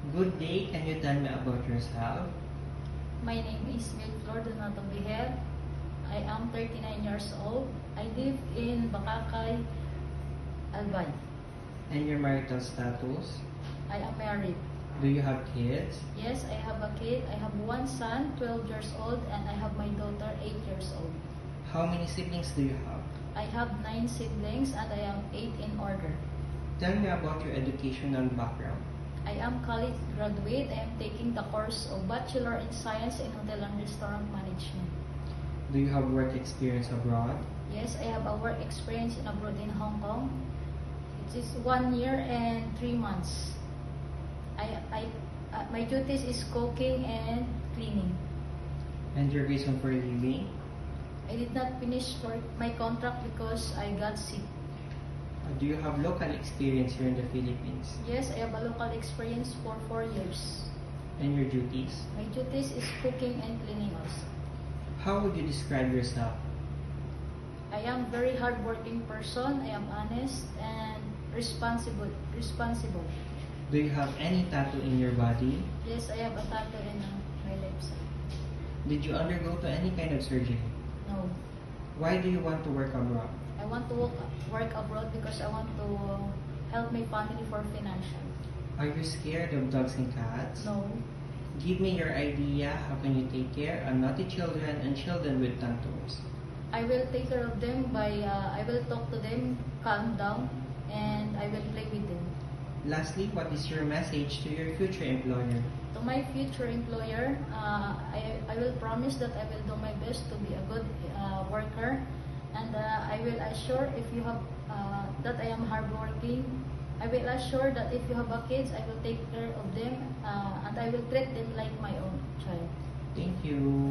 Good day, can you tell me about yourself? My name is Milflor Donato Biher. I am 39 years old. I live in Bakakay, Albay. And your marital status? I am married. Do you have kids? Yes, I have a kid. I have one son, 12 years old, and I have my daughter, 8 years old. How many siblings do you have? I have 9 siblings and I am 8 in order. Tell me about your educational background. I am college graduate. I am taking the course of Bachelor in Science in Hotel and Restaurant Management. Do you have work experience abroad? Yes, I have a work experience in abroad in Hong Kong. It is 1 year and 3 months. My duties is cooking and cleaning. And your reason for leaving? I did not finish for my contract because I got sick. Do you have local experience here in the Philippines? Yes, I have a local experience for 4 years. And your duties? My duties is cooking and cleaning also. How would you describe yourself? I am very hardworking person. I am honest and responsible. Do you have any tattoo in your body? Yes, I have a tattoo in my left side. Did you undergo to any kind of surgery? No. Why do you want to work abroad? I want to work abroad because I want to help my family for financial. Are you scared of dogs and cats? No. Give me your idea, how can you take care of naughty children and children with tantrums? I will take care of them by, I will talk to them, calm down, and I will play with them. Lastly, what is your message to your future employer? To my future employer, I will promise that I will do my best to be a good worker, and I will assure if you have that I am hardworking. I will assure that if you have a kids, I will take care of them and I will treat them like my own child. Thank you.